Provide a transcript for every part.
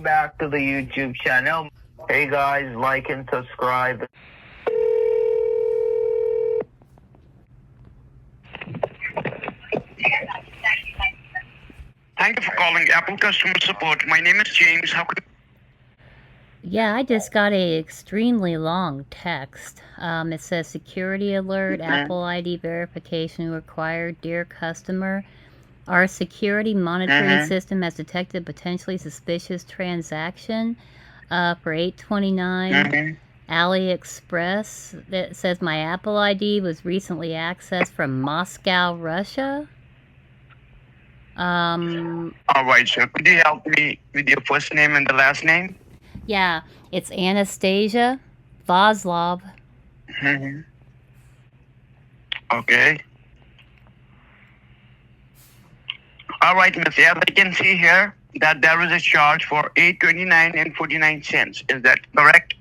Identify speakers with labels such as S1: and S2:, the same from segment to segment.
S1: Welcome back to the YouTube channel. Hey guys, like and subscribe.
S2: Thank you for calling Apple Customer Support. My name is James. How could
S3: Yeah, I just got a extremely long text. It says security alert, Apple ID verification required. Dear customer, our security monitoring system has detected potentially suspicious transaction for 829 AliExpress. That says my Apple ID was recently accessed from Moscow, Russia.
S2: All right, sir. Could you help me with your first name and the last name?
S3: Yeah, it's Anastasia Voslov.
S2: Okay. All right, Miss. As I can see here that there is a charge for $8.29 and 49 cents. Is that correct?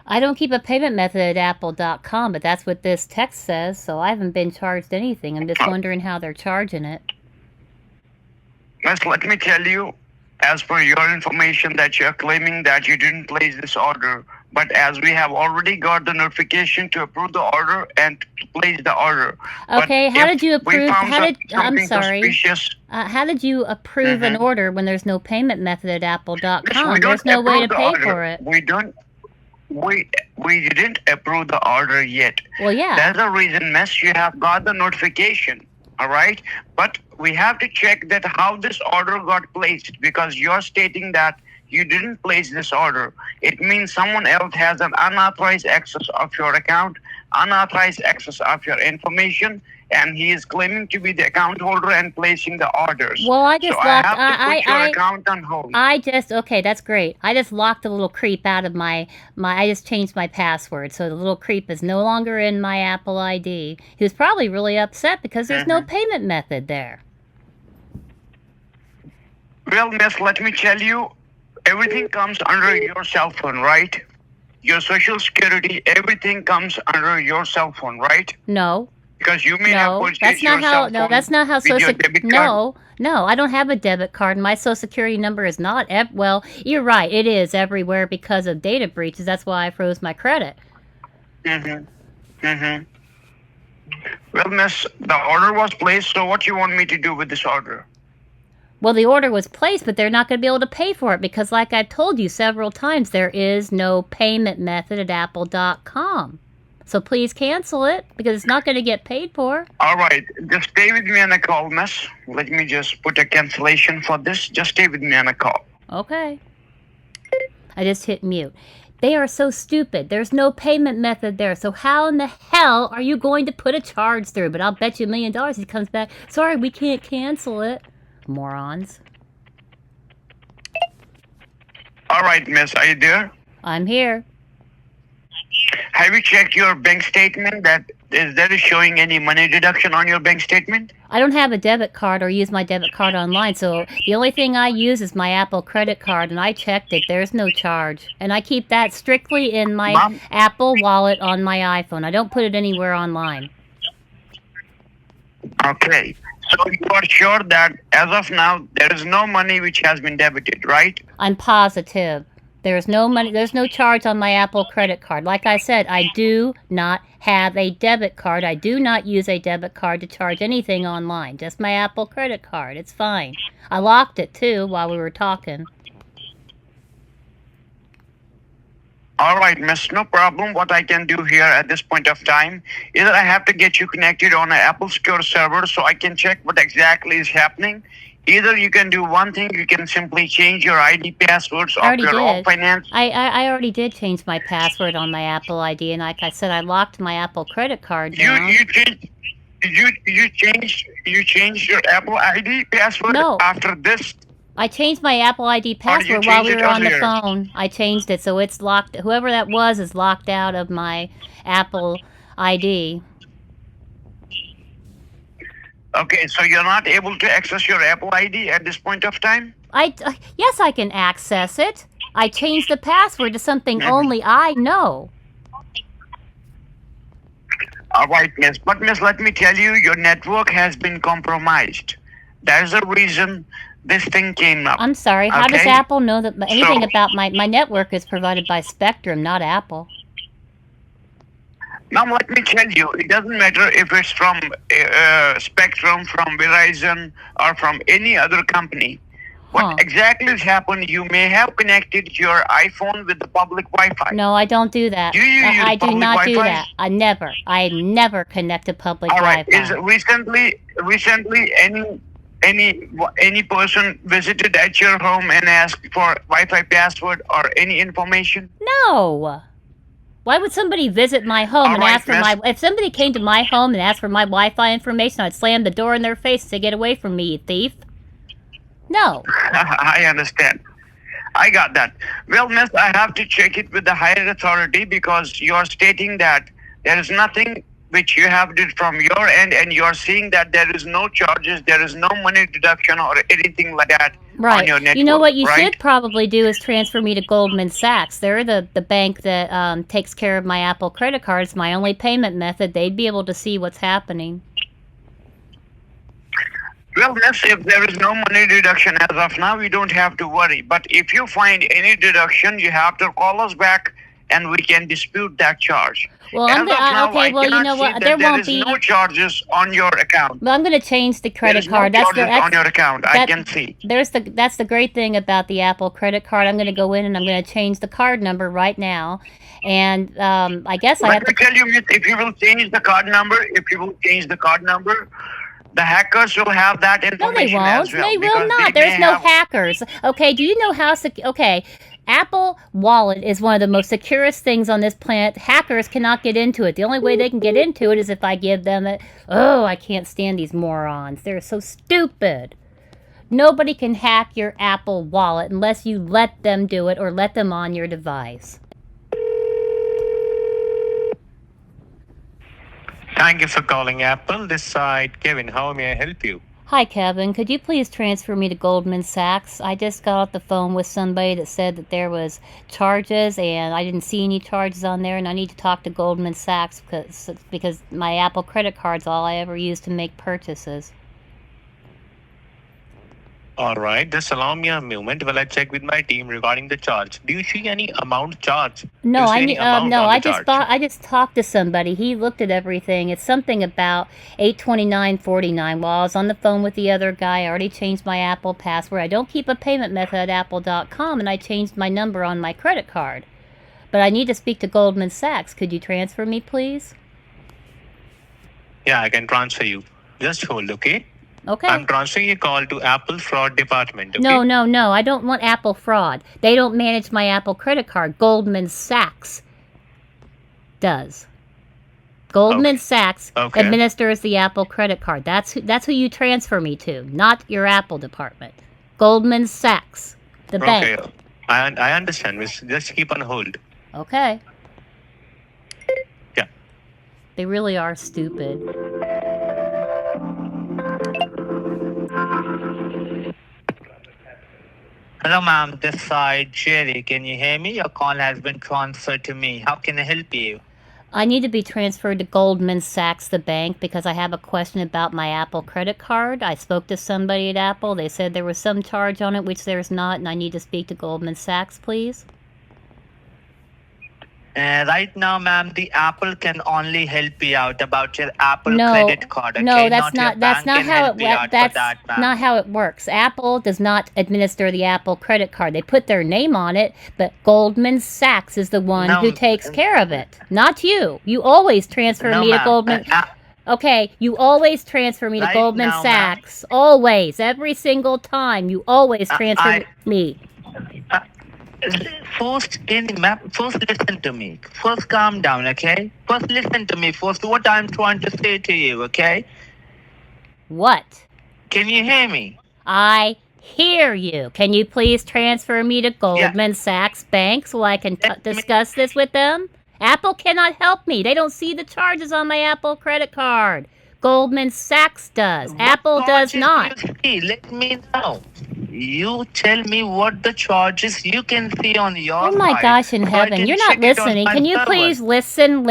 S3: I don't keep a payment method at apple.com, but that's what this text says, so I haven't been charged anything. I'm just wondering how they're charging it.
S2: Miss, let me tell you, as per your information that you're claiming that you didn't place this order, but as we have already got the notification to approve the order and to place the order.
S3: Okay, how did you approve?
S2: I'm
S3: sorry. How did you approve an order when there's no payment method at apple.com? There's no way to pay for it.
S2: We didn't approve the order yet.
S3: Well, yeah.
S2: That's the reason, miss, you have got the notification. All right, but we have to check that how this order got placed, because you're stating that you didn't place this order. It means someone else has an unauthorized access of your account, unauthorized access of your information, and he is claiming to be the account holder and placing the orders.
S3: Well, I just
S2: so
S3: locked.
S2: I have to put your account on hold.
S3: Okay, that's great. I just locked the little creep out of my. I just changed my password, so the little creep is no longer in my Apple ID. He was probably really upset because there's no payment method there.
S2: Well, miss, let me tell you, everything comes under your cell phone, right? Your social security, everything comes under your cell phone, right?
S3: No.
S2: Because you may have purchased
S3: that's not
S2: your
S3: how.
S2: cell
S3: No,
S2: phone
S3: that's not how
S2: with your
S3: social.
S2: debit card.
S3: No, I don't have a debit card. My social security number is not. Well, you're right. It is everywhere because of data breaches. That's why I froze my credit.
S2: Well, miss, the order was placed. So, what you want me to do with this order?
S3: Well, the order was placed, but they're not going to be able to pay for it because, like I've told you several times, there is no payment method at apple.com. So please cancel it because it's not going to get paid for.
S2: All right. Just stay with me on a call, miss. Let me just put a cancellation for this. Just stay with me on a call.
S3: Okay. I just hit mute. They are so stupid. There's no payment method there. So how in the hell are you going to put a charge through? But I'll bet you $1 million he comes back. Sorry, we can't cancel it. Morons.
S2: All right, miss. Are you there?
S3: I'm here.
S2: Have you checked your bank statement? That is showing any money deduction on your bank statement?
S3: I don't have a debit card or use my debit card online, so the only thing I use is my Apple credit card, and I checked it. There's no charge. And I keep that strictly in my Apple wallet on my iPhone. I don't put it anywhere online.
S2: Okay. So you are sure that as of now, there is no money which has been debited, right?
S3: I'm positive. There's no money, there's no charge on my Apple credit card. Like I said, I do not have a debit card. I do not use a debit card to charge anything online. Just my Apple credit card. It's fine. I locked it too while we were talking.
S2: All right, miss, no problem. What I can do here at this point of time is that I have to get you connected on an Apple Secure server so I can check what exactly is happening. Either you can do one thing, you can simply change your ID passwords of your own finance.
S3: I already did change my password on my Apple ID, and like I said, I locked my Apple credit card down.
S2: You changed your Apple ID password after this?
S3: I changed my Apple ID password while we were on the phone. I changed it, so it's locked. Whoever that was is locked out of my Apple ID.
S2: Okay, so you're not able to access your Apple ID at this point of time?
S3: Yes, I can access it. I changed the password to something only I know.
S2: All right, miss. But, miss, let me tell you, your network has been compromised. That is the reason this thing came up.
S3: I'm sorry. How does
S2: Okay?
S3: Apple know that anything
S2: So-
S3: about my network is provided by Spectrum, not Apple?
S2: Now let me tell you, it doesn't matter if it's from Spectrum, from Verizon, or from any other company.
S3: Huh.
S2: What exactly has happened? You may have connected your iPhone with the public Wi-Fi.
S3: No, I don't do that.
S2: Do you use
S3: I do
S2: public
S3: not do
S2: Wi-Fi?
S3: that. I never connect to public
S2: All right. Is
S3: Wi-Fi.
S2: recently any person visited at your home and asked for Wi-Fi password or any information?
S3: No. Why would somebody visit my home and
S2: All right,
S3: ask for my... If somebody came to my home and asked for my Wi-Fi information, I'd slam the door in their face to get away from me, you thief. No.
S2: I understand. I got that. Well, miss, I have to check it with the higher authority because you're stating that there is nothing which you have did from your end, and you're seeing that there is no charges, there is no money deduction or anything like that
S3: Right.
S2: on your network.
S3: You know what you
S2: right?
S3: should probably do is transfer me to Goldman Sachs. They're the bank that takes care of my Apple credit card. It's my only payment method. They'd be able to see what's happening.
S2: Well, miss, if there is no money deduction as of now, you don't have to worry. But if you find any deduction, you have to call us back and we can dispute that charge.
S3: Well,
S2: As
S3: I'm
S2: of now,
S3: okay.
S2: I
S3: Well, you
S2: cannot
S3: know
S2: see
S3: what?
S2: that
S3: There
S2: there
S3: won't
S2: is
S3: be.
S2: no charges on your account.
S3: Well, I'm going to change the
S2: There
S3: credit
S2: is
S3: card.
S2: no
S3: That's
S2: charges on your account. I
S3: that-
S2: can see.
S3: That's the great thing about the Apple credit card. I'm going to go in and I'm going to change the card number right now, and I guess I have
S2: Let me
S3: to.
S2: tell you, miss, if you will change the card number, the hackers will have that
S3: No, they
S2: information
S3: won't.
S2: as well.
S3: They will
S2: because
S3: not.
S2: they
S3: There's
S2: may
S3: no
S2: have-
S3: hackers. Okay, do you know how... Okay, Apple Wallet is one of the most securest things on this planet. Hackers cannot get into it. The only way they can get into it is if I give them it. Oh, I can't stand these morons. They're so stupid. Nobody can hack your Apple Wallet unless you let them do it or let them on your device.
S4: Thank you for calling Apple. This side, Kevin. How may I help you?
S3: Hi, Kevin. Could you please transfer me to Goldman Sachs? I just got off the phone with somebody that said that there was charges, and I didn't see any charges on there, and I need to talk to Goldman Sachs because my Apple credit card's all I ever use to make purchases.
S4: All right. Just allow me a moment while I check with my team regarding the charge. Do you see any amount charge?
S3: No,
S4: Do you see
S3: I
S4: any
S3: need.
S4: amount
S3: No,
S4: on
S3: I
S4: the
S3: just
S4: charge?
S3: I just talked to somebody. He looked at everything. It's something about $829.49. While I was on the phone with the other guy, I already changed my Apple password. I don't keep a payment method at apple.com, and I changed my number on my credit card. But I need to speak to Goldman Sachs. Could you transfer me, please?
S4: Yeah, I can transfer you. Just hold, okay?
S3: Okay.
S4: I'm transferring your call to Apple Fraud Department, okay?
S3: No. I don't want Apple fraud. They don't manage my Apple credit card. Goldman Sachs does. Goldman
S4: Okay.
S3: Sachs
S4: Okay.
S3: administers the Apple credit card. That's who you transfer me to, not your Apple department. Goldman Sachs, the
S4: Okay.
S3: bank.
S4: I understand, miss. Just keep on hold.
S3: Okay.
S4: Yeah.
S3: They really are stupid.
S5: Hello, ma'am. This side, Jerry. Can you hear me? Your call has been transferred to me. How can I help you?
S3: I need to be transferred to Goldman Sachs, the bank, because I have a question about my Apple credit card. I spoke to somebody at Apple. They said there was some charge on it, which there's not, and I need to speak to Goldman Sachs, please.
S5: Right now, ma'am, the Apple can only help you out about your Apple
S3: No,
S5: credit card. Okay?
S3: no, that's
S5: your
S3: not. That's
S5: bank
S3: not
S5: can
S3: how
S5: help
S3: it.
S5: you out for
S3: That's
S5: that, ma'am.
S3: not how it works. Apple does not administer the Apple credit card. They put their name on it, but Goldman Sachs is the one
S5: No,
S3: who takes care of it, not you. You always transfer
S5: No,
S3: me to
S5: ma'am.
S3: Goldman. Okay, you always transfer me to
S5: Right
S3: Goldman
S5: now, ma'am.
S3: Sachs. Always, every single time, you always transfer me.
S5: First, first listen to me. First, calm down, okay? First, listen to me. First, what I'm trying to say to you, okay?
S3: What?
S5: Can you hear me?
S3: I hear you. Can you please transfer me to Goldman Sachs Bank so I can discuss this with them? Apple cannot help me. They don't see the charges on my Apple credit card. Goldman Sachs does. Apple does
S5: Charges
S3: not.
S5: you see? Let me know. You tell me what the charges you can see on your
S3: Oh my
S5: side,
S3: gosh in
S5: so I
S3: heaven.
S5: can
S3: You're not
S5: check it on
S3: listening.
S5: my
S3: Can you
S5: server.
S3: please listen?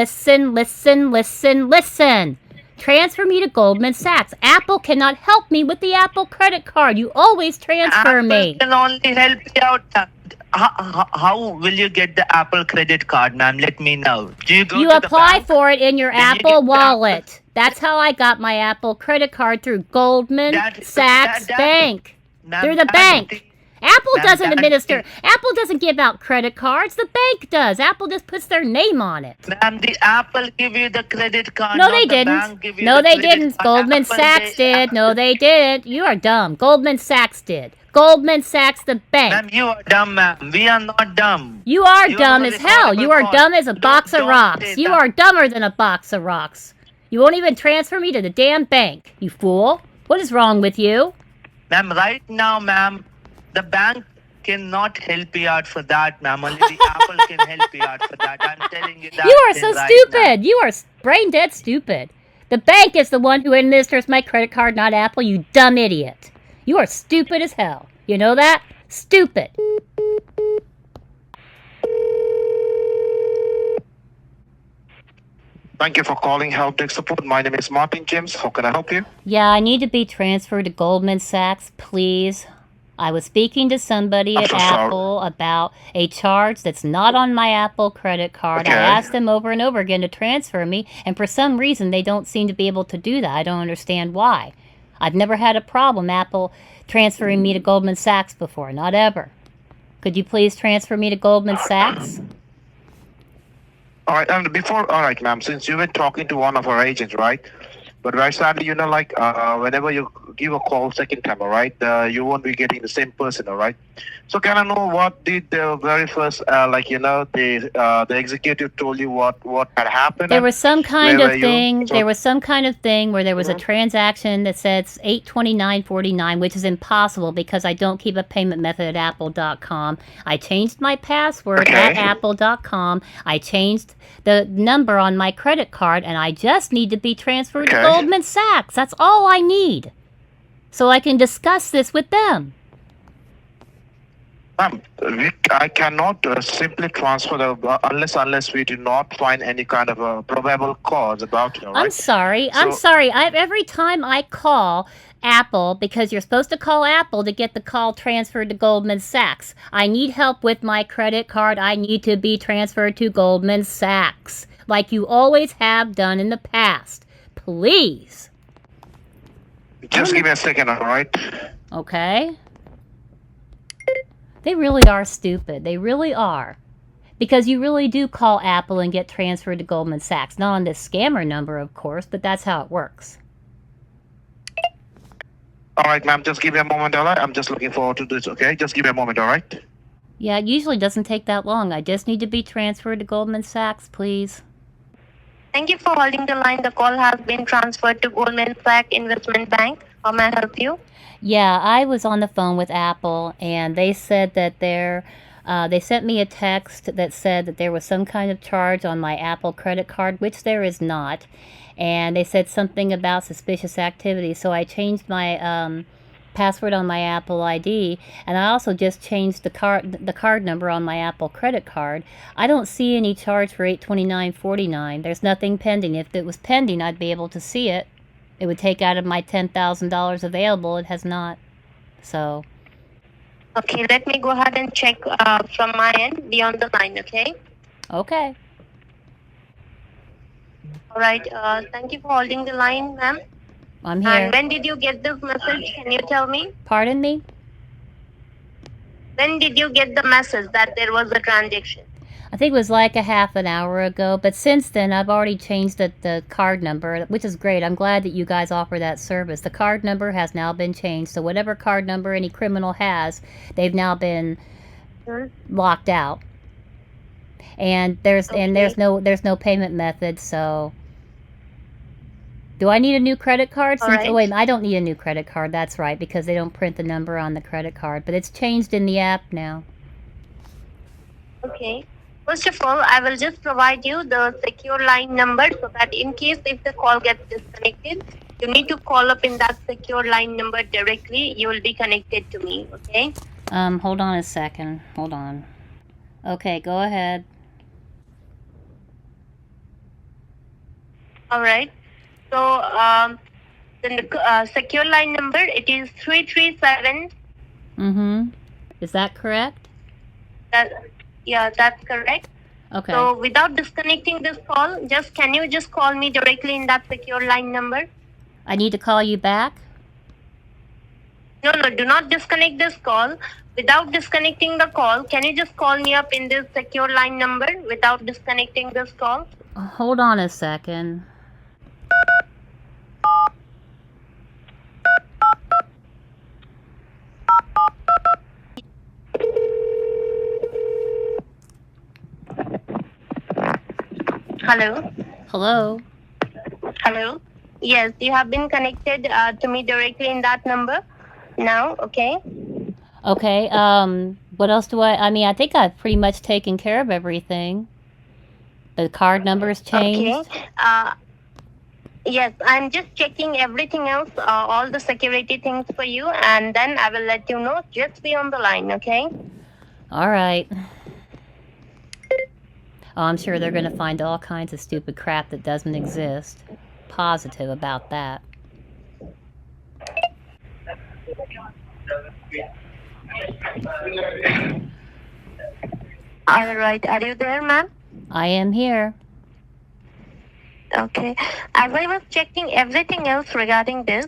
S3: Transfer me to Goldman Sachs. Apple cannot help me with the Apple credit card. You always transfer
S5: Apple
S3: me.
S5: can only help you out. How will you get the Apple credit card, ma'am? Let me know. Do you go
S3: You
S5: to the
S3: apply
S5: bank?
S3: for it in your
S5: Then you
S3: Apple
S5: get the
S3: wallet. That's how I got my Apple credit card, through Goldman Sachs Bank.
S5: Ma'am,
S3: Through the
S5: that
S3: bank.
S5: thing-
S3: Apple
S5: Ma'am,
S3: doesn't
S5: that
S3: administer.
S5: thing-
S3: Apple doesn't give out credit cards. The bank does. Apple just puts their name on it.
S5: Ma'am, the Apple give you the credit card.
S3: No,
S5: not
S3: they
S5: the bank
S3: didn't.
S5: give you
S3: No,
S5: the
S3: they
S5: credit
S3: didn't.
S5: card.
S3: Goldman
S5: Apple,
S3: Sachs
S5: they-
S3: did. No, they didn't. You are dumb. Goldman Sachs did. Goldman Sachs, the bank.
S5: Ma'am, you are dumb, ma'am. We are not dumb.
S3: You are
S5: You
S3: dumb
S5: are
S3: as
S5: a
S3: hell.
S5: horrible
S3: You are
S5: call.
S3: dumb as a box of
S5: Don't
S3: rocks.
S5: say
S3: You
S5: that.
S3: are dumber than a box of rocks. You won't even transfer me to the damn bank, you fool. What is wrong with you?
S5: Ma'am, right now, ma'am, the bank cannot help you out for that, ma'am. Only the Apple can help you out for that. I'm telling you that.
S3: You are
S5: thing
S3: so
S5: right
S3: stupid. You are brain dead stupid. The bank is the one who administers my credit card, not Apple, you dumb idiot. You are stupid as hell. You know that? Stupid.
S6: Thank you for calling Help Desk Support. My name is Martin James. How can I help you?
S3: Yeah, I need to be transferred to Goldman Sachs, please. I was speaking to somebody
S6: I'm
S3: at
S6: so sorry.
S3: Apple about a charge that's not on my Apple credit card. I
S6: Okay.
S3: asked them over and over again to transfer me, and for some reason they don't seem to be able to do that. I don't understand why. I've never had a problem Apple transferring me to Goldman Sachs before, not ever. Could you please transfer me to Goldman Sachs?
S6: All right, and all right, ma'am, since you were talking to one of our agents, right? But very sadly, whenever you give a call second time, all right, you won't be getting the same person, all right? So can I know what did the very first, the executive told you what had happened?
S3: There was some kind
S6: Where
S3: of
S6: were you?
S3: thing.
S6: So-
S3: There was some kind of thing where there was a transaction that says 829.49, which is impossible because I don't keep a payment method at Apple.com. I changed my password at
S6: Okay.
S3: Apple.com. I changed the number on my credit card, and I just need to be transferred to
S6: Okay.
S3: Goldman Sachs. That's all I need, so I can discuss this with them.
S6: Ma'am, I cannot simply transfer unless we do not find any kind of a probable cause about it, all right?
S3: I'm sorry. I'm
S6: So-
S3: sorry. Every time I call Apple, because you're supposed to call Apple to get the call transferred to Goldman Sachs, I need help with my credit card. I need to be transferred to Goldman Sachs, like you always have done in the past. Please.
S6: Just give me a second, all right?
S3: Okay? They really are stupid. They really are. Because you really do call Apple and get transferred to Goldman Sachs. Not on this scammer number, of course, but that's how it works.
S6: All right, ma'am, just give me a moment, all right? I'm just looking forward to this, okay? Just give me a moment, all right?
S3: Yeah, it usually doesn't take that long. I just need to be transferred to Goldman Sachs, please.
S7: Thank you for holding the line. The call has been transferred to Goldman Sachs Investment Bank. How may I help you?
S3: Yeah, I was on the phone with Apple, and they said that they sent me a text that said that there was some kind of charge on my Apple credit card, which there is not. And they said something about suspicious activity, so I changed my password on my Apple ID, and I also just changed the card number on my Apple credit card. I don't see any charge for $829.49. There's nothing pending. If it was pending, I'd be able to see it. It would take out of my $10,000 available. It has not. So,
S7: Okay, let me go ahead and check from my end. Be on the line, okay?
S3: okay.
S7: All right. Thank you for holding the line, ma'am.
S3: I'm here.
S7: And when did you get this message? Can you tell me?
S3: Pardon me?
S7: When did you get the message that there was a transaction?
S3: I think it was like a half an hour ago, but since then I've already changed the card number, which is great. I'm glad that you guys offer that service. The card number has now been changed, so whatever card number any criminal has, they've now been locked out. And there's no payment method, so do I need a new credit card?
S7: All right.
S3: Oh, wait, I don't need a new credit card. That's right, because they don't print the number on the credit card, but it's changed in the app now.
S7: Okay. First of all, I will just provide you the secure line number so that in case if the call gets disconnected, you need to call up in that secure line number directly. You will be connected to me, okay?
S3: Hold on a second. Hold on. Okay, go ahead.
S7: All right. So the secure line number, it is 337.
S3: Mm-hmm. Is that correct?
S7: Yeah, that's correct.
S3: Okay.
S7: So without disconnecting this call, can you just call me directly in that secure line number?
S3: I need to call you back?
S7: No, do not disconnect this call. Without disconnecting the call, can you just call me up in this secure line number without disconnecting this call?
S3: Hold on a second.
S7: Hello?
S3: Hello?
S7: Hello? Yes, you have been connected to me directly in that number now, okay?
S3: Okay, what else do I mean, I think I've pretty much taken care of everything. The card number's changed.
S7: Okay. Yes, I'm just checking everything else, all the security things for you, and then I will let you know. Just be on the line, okay?
S3: All right. Oh, I'm sure they're going to find all kinds of stupid crap that doesn't exist. Positive about that.
S7: All right. Are you there, ma'am?
S3: I am here.
S7: Okay. As I was checking everything else regarding this,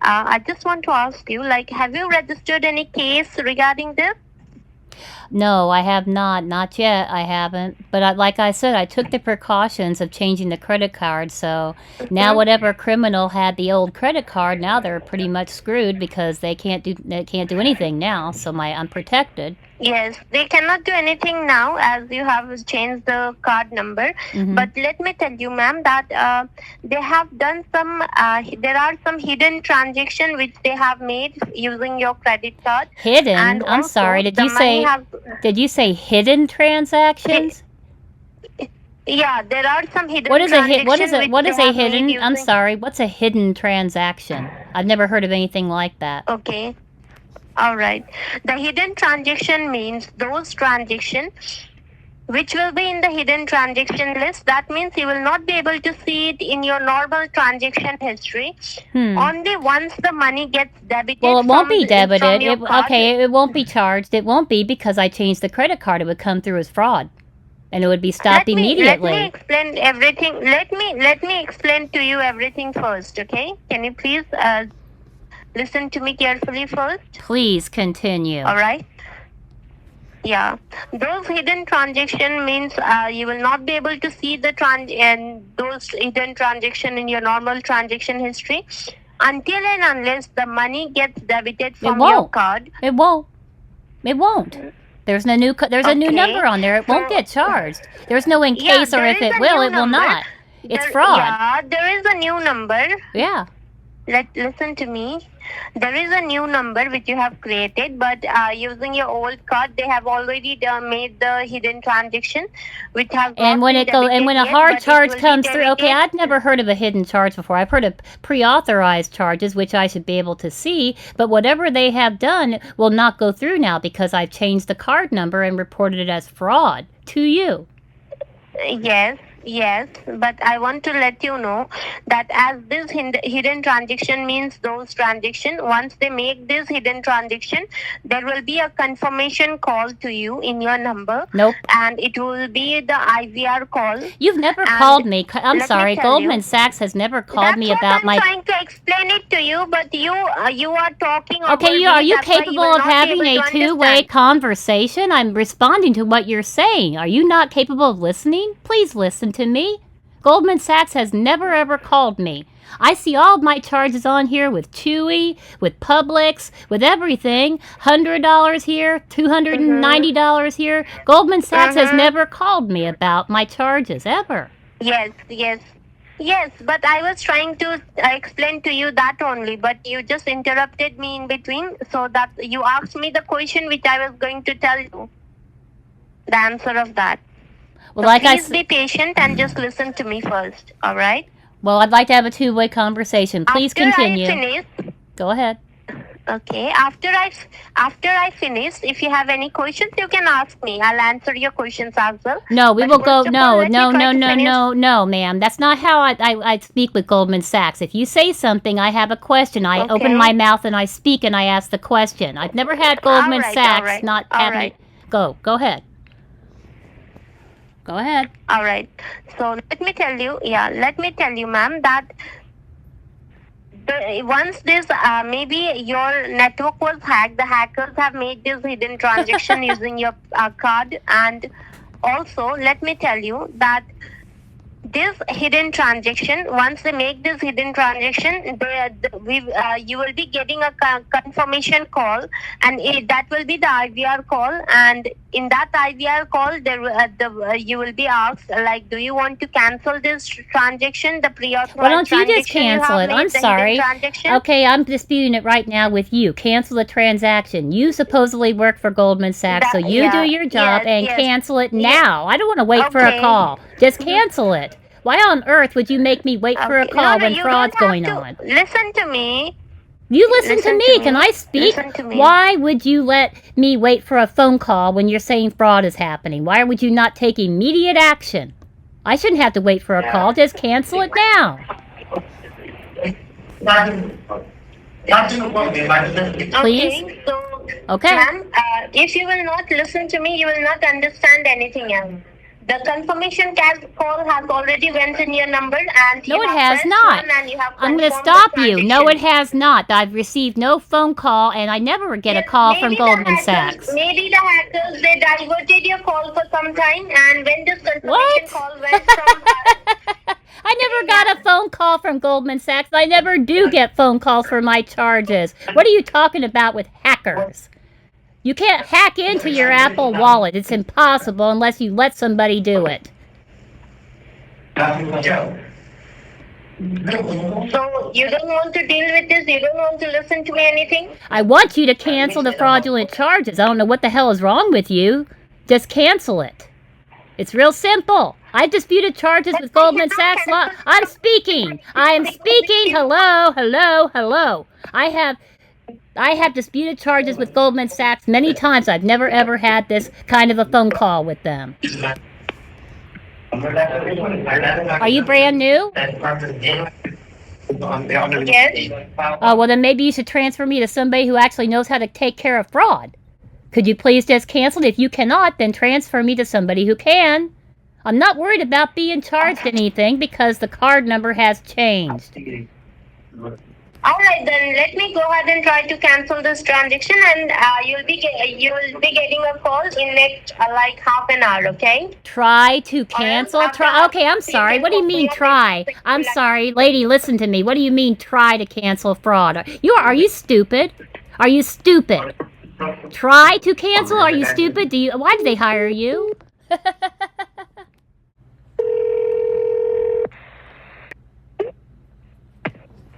S7: I just want to ask you, have you registered any case regarding this?
S3: No, I have not. Not yet. I haven't. But like I said, I took the precautions of changing the credit card. So now whatever criminal had the old credit card, now they're pretty much screwed because they can't do anything now. So I'm protected.
S7: Yes, they cannot do anything now as you have changed the card number.
S3: Mm-hmm.
S7: But let me tell you, ma'am, that they have done some, there are some hidden transactions which they have made using your credit card.
S3: Hidden?
S7: And
S3: I'm
S7: also,
S3: sorry.
S7: the money
S3: Did you say hidden transactions?
S7: Yeah, there are some hidden
S3: What is
S7: transactions.
S3: What is a hidden?
S7: Using...
S3: I'm sorry. What's a hidden transaction? I've never heard of anything like that.
S7: Okay. All right. The hidden transaction means those transactions which will be in the hidden transaction list. That means you will not be able to see it in your normal transaction history. Only once the money gets debited.
S3: Well, it won't be debited.
S7: It
S3: won't be charged. It won't be because I changed the credit card. It would come through as fraud, and it would be stopped immediately.
S7: Let me explain everything. Let me explain to you everything first. Okay? Can you please listen to me carefully first?
S3: Please continue.
S7: All right. Yeah, those hidden transaction means you will not be able to see those hidden transaction in your normal transaction history until and unless the money gets debited from your card.
S3: It won't. It won't. There's a new number on there. It won't get charged. There's no in case or if it will not. It's fraud.
S7: Yeah, there is a new number.
S3: Yeah.
S7: Listen to me. There is a new number which you have created, but using your old card, they have already made the hidden transaction, which has.
S3: And when a hard charge comes through, okay, I've never heard of a hidden charge before. I've heard of pre-authorized charges, which I should be able to see, but whatever they have done will not go through now because I've changed the card number and reported it as fraud to you.
S7: Yes, but I want to let you know that as this hidden transaction means those transactions, once they make this hidden transaction, there will be a confirmation call to you in your number.
S3: Nope.
S7: And it will be the IVR call.
S3: You've never called me. I'm sorry. Goldman Sachs has never called me about my...
S7: I'm trying to explain it to you, but you are talking...
S3: Okay, are you capable of having a two-way conversation? I'm responding to what you're saying. Are you not capable of listening? Please listen to me. Goldman Sachs has never ever called me. I see all of my charges on here with Chewy, with Publix, with everything. $100 here, $290 here. Goldman Sachs has never called me about my charges, ever.
S7: Yes, but I was trying to explain to you that only, but you just interrupted me in between, so that you asked me the question which I was going to tell you. The answer of that.
S3: Well,
S7: so please be patient and just listen to me first, all right?
S3: Well, I'd like to have a two-way conversation. Please continue.
S7: After I finish,
S3: go ahead.
S7: Okay. After I finish, if you have any questions, you can ask me. I'll answer your questions as well.
S3: No, we
S7: But
S3: will go.
S7: first of all,
S3: No,
S7: let me
S3: no,
S7: try
S3: no,
S7: to
S3: no,
S7: finish.
S3: no, ma'am. That's not how I speak with Goldman Sachs. If you say something, I have a question. I open my
S7: Okay.
S3: mouth and I speak and I ask the question. I've never had
S7: All
S3: Goldman
S7: right. All
S3: Sachs
S7: right.
S3: not
S7: All
S3: have me.
S7: right.
S3: Go ahead. Go ahead.
S7: All right. So let me tell you, ma'am, that once this maybe your network was hacked, the hackers have made this hidden transaction using your card, and also let me tell you that this hidden transaction, once they make this hidden transaction, you will be getting a confirmation call, and that will be the IVR call, and in that IVR call you will be asked, like, do you want to cancel this transaction, the pre-authorized
S3: Why don't you just
S7: transaction you
S3: cancel
S7: have
S3: it?
S7: made,
S3: I'm
S7: the hidden
S3: sorry.
S7: transaction?
S3: Okay, I'm disputing it right now with you. Cancel the transaction. You supposedly work for Goldman Sachs, so you do your job and cancel it now. I don't want to wait for a
S7: Okay.
S3: call. Just cancel it. Why on earth would you make me wait for a
S7: Okay.
S3: call
S7: No,
S3: when
S7: you
S3: fraud's
S7: don't have
S3: going
S7: to
S3: on?
S7: listen to me.
S3: You listen to
S7: Listen
S3: me.
S7: to
S3: Can
S7: me.
S3: I speak?
S7: Listen to me.
S3: Why would you let me wait for a phone call when you're saying fraud is happening? Why would you not take immediate action? I shouldn't have to wait for a call. Just cancel it now. Please?
S7: Okay, so,
S3: Okay.
S7: ma'am, if you will not listen to me, you will not understand anything else. The confirmation call has already went in your number, and
S3: No,
S7: you
S3: it
S7: have
S3: has
S7: pressed
S3: not.
S7: one and you have
S3: I'm going to
S7: confirmed the
S3: stop you. No, it
S7: transaction.
S3: has not. I've received no phone call, and I never get a
S7: Yes,
S3: call from
S7: maybe
S3: Goldman
S7: the
S3: Sachs.
S7: maybe the hackers, they diverted your call for some time, and when this confirmation
S3: What?
S7: call went from
S3: I never got a phone call from Goldman Sachs. I never do get phone calls for my charges. What are you talking about with hackers? You can't hack into your Apple wallet. It's impossible unless you let somebody do it.
S7: So you don't want to deal with this? You don't want to listen to me anything?
S3: I want you to cancel the fraudulent charges. I don't know what the hell is wrong with you. Just cancel it. It's real simple. I've disputed charges with Goldman Sachs. I'm speaking. I am speaking. Hello, hello, hello. I have disputed charges with Goldman Sachs many times. I've never ever had this kind of a phone call with them. Are you brand new?
S7: Yes.
S3: Oh, well then maybe you should transfer me to somebody who actually knows how to take care of fraud. Could you please just cancel it? If you cannot, then transfer me to somebody who can. I'm not worried about being charged anything because the card number has changed.
S7: All right, then let me go ahead and try to cancel this transaction, and you will be getting a call in next like half an hour. Okay?
S3: Try to cancel? Try? Okay, I'm sorry. What do you mean try? I'm sorry, lady. Listen to me. What do you mean try to cancel fraud? Are you stupid? Are you stupid? Try to cancel? Are you stupid? Why did they hire you?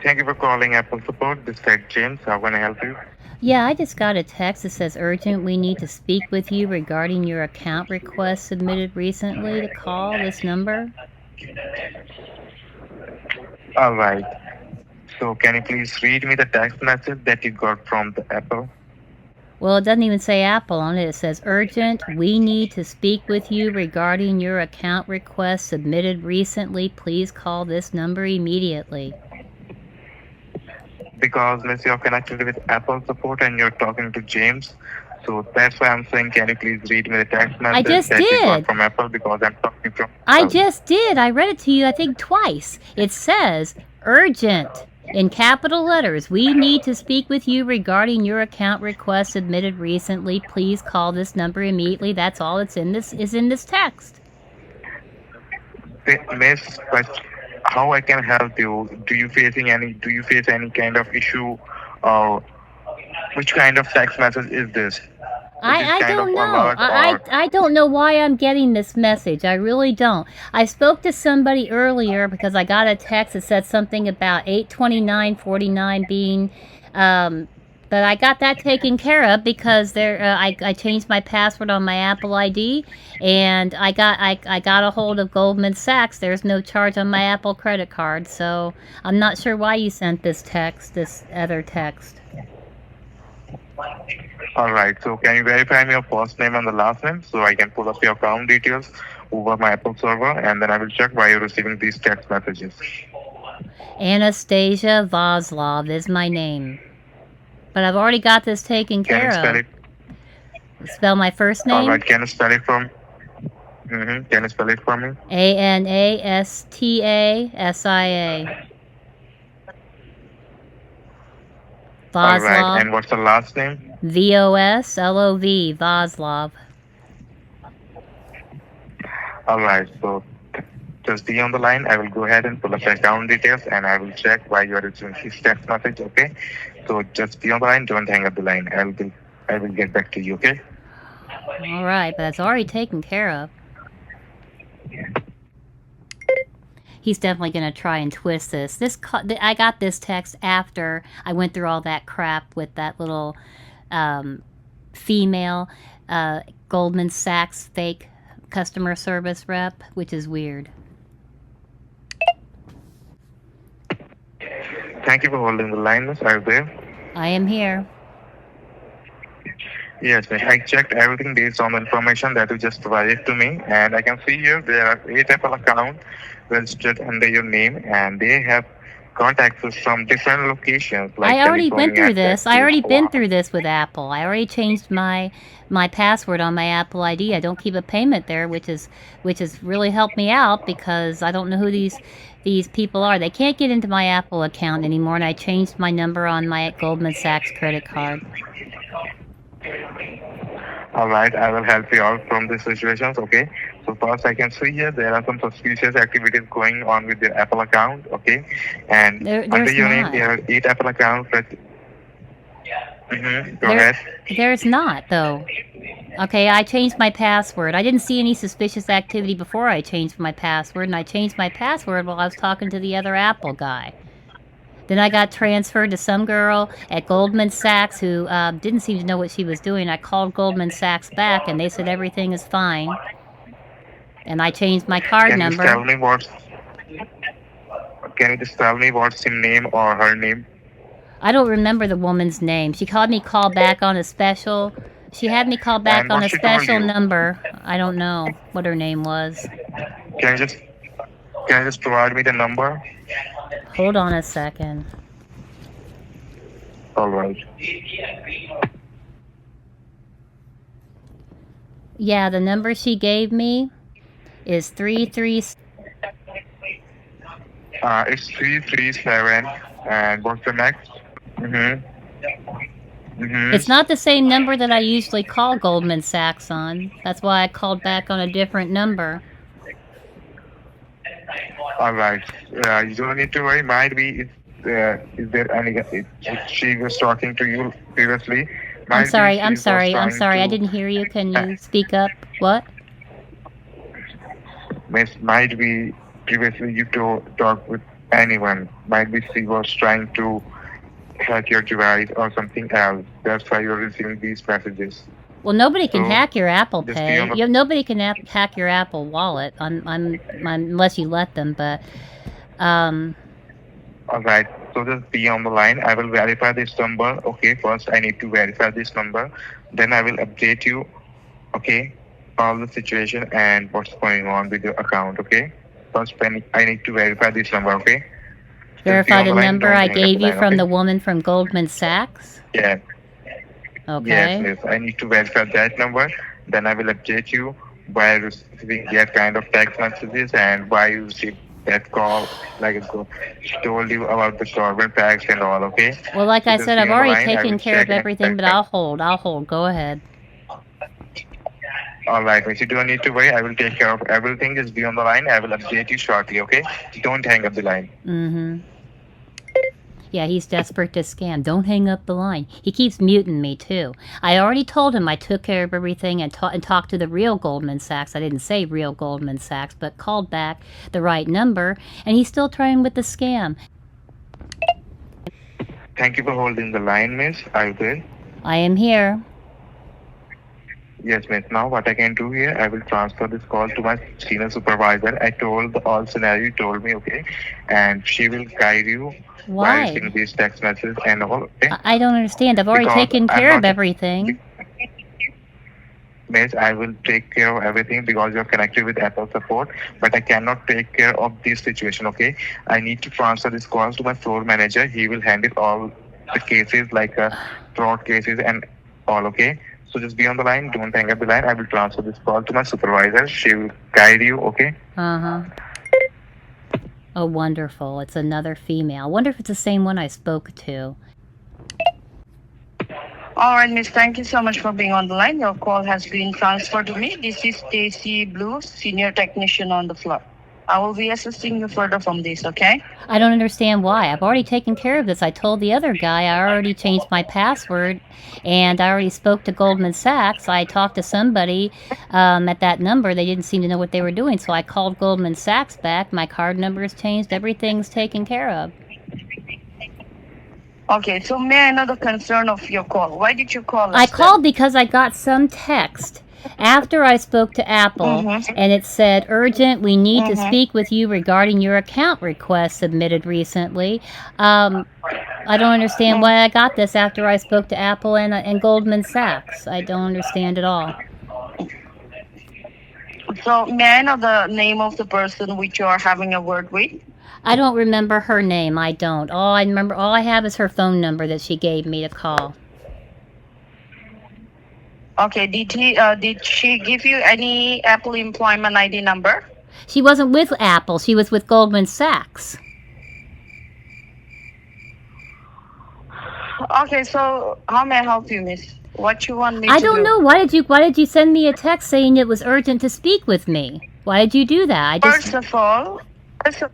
S8: Thank you for calling Apple Support. This is James. How can I help you?
S3: Yeah, I just got a text that says urgent. We need to speak with you regarding your account request submitted recently. To call this number.
S8: All right. So can you please read me the text message that you got from the Apple?
S3: Well, it doesn't even say Apple on it. It says urgent. We need to speak with you regarding your account request submitted recently. Please call this number immediately.
S8: Because Miss, you're connected with Apple Support and you're talking to James. So that's why I'm saying, can you please read me the text message
S3: just
S8: that you got
S3: did.
S8: from Apple, because I'm talking from
S3: I
S8: Apple.
S3: just did. I read it to you, I think, twice. It says urgent in capital letters. We need to speak with you regarding your account request submitted recently. Please call this number immediately. That's all it's in this text.
S8: Miss, but how I can help you? Do you face any kind of issue, or which kind of text message is this?
S3: I don't know. I don't know why I'm getting this message. I really don't. I spoke to somebody earlier because I got a text that said something about 829.49 being, but I got that taken care of because I changed my password on my Apple ID, and I got a hold of Goldman Sachs. There's no charge on my Apple credit card, so I'm not sure why you sent this other text.
S8: All right. So can you verify me your first name and the last name so I can pull up your account details over my Apple server, and then I will check why you're receiving these text messages.
S3: Anastasia Vaslov is my name. But I've already got this taken
S8: Can you
S3: care
S8: spell
S3: of.
S8: it?
S3: Spell my first
S8: All
S3: name?
S8: right. Can you spell it from? Can you spell it for me?
S3: Anastasia.
S8: All right.
S3: Vaslov.
S8: And what's the last name?
S3: Voslov. Vaslov.
S8: All right. So just be on the line. I will go ahead and pull up the account details, and I will check why you are receiving this text message. Okay. So just be on the line. Don't hang up the line. I will get back to you. Okay.
S3: All right, but that's already taken care of. He's definitely going to try and twist this. I got this text after I went through all that crap with that little female Goldman Sachs fake customer service rep, which is weird.
S8: Thank you for holding the line, Miss. Are you there?
S3: I am here.
S8: Yes, miss. I checked everything based on the information that you just provided to me, and I can see here there are 8 Apple accounts registered under your name, and they have contacts from different locations. Like
S3: I already went through
S8: California,
S3: this. I already
S8: Texas,
S3: been
S8: Hawaii.
S3: through this with Apple. I already changed my password on my Apple ID. I don't keep a payment there, which has really helped me out because I don't know who these people are. They can't get into my Apple account anymore, and I changed my number on my Goldman Sachs credit card.
S8: All right, I will help you out from these situations. Okay. So first, I can see here there are some suspicious activities going on with your Apple account. Okay, and under
S3: There's
S8: your name
S3: not.
S8: there are 8 Apple accounts. Go ahead.
S3: There's not, though. Okay, I changed my password. I didn't see any suspicious activity before I changed my password, and I changed my password while I was talking to the other Apple guy. Then I got transferred to some girl at Goldman Sachs who didn't seem to know what she was doing. I called Goldman Sachs back, and they said everything is fine. And I changed my card number.
S8: Can you just tell me what's his name or her name?
S3: I don't remember the woman's name. She called me call back on a special. She had me call back
S8: And
S3: on
S8: what
S3: a
S8: she told
S3: special
S8: you?
S3: number. I don't know what her name was.
S8: Can you just provide me the number?
S3: Hold on a second.
S8: All right.
S3: Yeah, the number she gave me is 33.
S8: It's 337. And what's the next?
S3: It's not the same number that I usually call Goldman Sachs on. That's why I called back on a different number.
S8: All right. You don't need to worry. Might be. Is there any? If she was talking to you previously.
S3: I'm sorry.
S8: I
S3: didn't hear you. Can you speak up? What?
S8: Might be previously you talk with anyone. Might be she was trying to hack your device or something else. That's why you're receiving these messages.
S3: Well, nobody can
S8: So,
S3: hack your Apple
S8: just be
S3: Pay.
S8: on the-
S3: Nobody can hack your Apple Wallet. Unless you let them. But
S8: All right. So just be on the line. I will verify this number. Okay. First, I need to verify this number. Then I will update you. Okay. All the situation and what's going on with your account. Okay. First, I need to verify this number. Okay. Just be
S3: verify
S8: on
S3: the
S8: line,
S3: number
S8: don't
S3: I
S8: hang up
S3: gave
S8: the
S3: you
S8: line,
S3: from
S8: okay?
S3: the woman from Goldman Sachs.
S8: Yeah.
S3: Okay.
S8: Yes. I need to verify that number. Then I will update you why you receiving that kind of text messages and why you received that call. Like she told you about the government tax and all. Okay.
S3: Well, like I
S8: Just
S3: said,
S8: be
S3: I've
S8: on the
S3: already
S8: line. I
S3: taken
S8: will
S3: care of
S8: check
S3: everything, but I'll hold. Go ahead.
S8: All right, miss. You don't need to worry. I will take care of everything. Just be on the line. I will update you shortly. Okay. Don't hang up the line.
S3: Mm-hmm. Yeah, he's desperate to scam. Don't hang up the line. He keeps muting me, too. I already told him I took care of everything and talked to the real Goldman Sachs. I didn't say real Goldman Sachs, but called back the right number, and he's still trying with the scam.
S8: Thank you for holding the line, miss. Are you there?
S3: I am here.
S8: Yes, miss. Now what I can do here, I will transfer this call to my senior supervisor. I told the all scenario you told me, okay, and she will guide you while
S3: Why?
S8: seeing these text messages and all, okay?
S3: I don't understand. I've already
S8: Because
S3: taken
S8: I'm
S3: care of
S8: not,
S3: everything.
S8: miss, I will take care of everything because you're connected with Apple support, but I cannot take care of this situation, okay? I need to transfer this call to my floor manager. He will handle all the cases like fraud cases and all, okay? So just be on the line. Don't hang up the line. I will transfer this call to my supervisor. She will guide you, okay?
S3: Uh-huh. Oh, wonderful. It's another female. I wonder if it's the same one I spoke to.
S9: All right, Miss. Thank you so much for being on the line. Your call has been transferred to me. This is Stacy Blue, senior technician on the floor. I will be assisting you further from this, okay?
S3: I don't understand why. I've already taken care of this. I told the other guy I already changed my password, and I already spoke to Goldman Sachs. I talked to somebody at that number. They didn't seem to know what they were doing, so I called Goldman Sachs back. My card number is changed. Everything's taken care of.
S9: Okay, so may I know the concern of your call? Why did you call us?
S3: I called because I got some text after I spoke to Apple, and it said, urgent, we need to speak with you regarding your account request submitted recently. I don't understand why I got this after I spoke to Apple and Goldman Sachs. I don't understand at all.
S9: So may I know the name of the person which you are having a word with?
S3: I don't remember her name. I don't. All I have is her phone number that she gave me to call.
S9: Okay, did she give you any Apple employment ID number?
S3: She wasn't with Apple. She was with Goldman Sachs.
S9: Okay, so how may I help you, miss? What you want me
S3: I
S9: to do?
S3: don't know. Why did you send me a text saying it was urgent to speak with me? Why did you do that?
S9: First of all,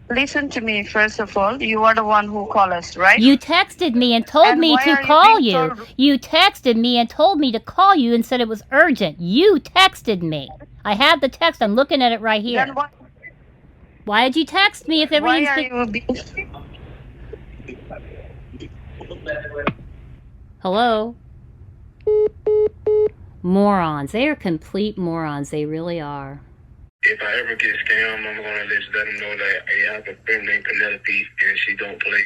S9: listen to me. First of all, you are the one who called us, right?
S3: You texted me and told me to call you. You texted me and told me to call you and said it was urgent. You texted me. I have the text. I'm looking at it right here.
S9: Then
S3: why did you text me if everything's Hello? Morons. They are complete morons. They really are.
S10: If I ever get scammed, I'm gonna let them know that I have a friend named Penelope and she don't play.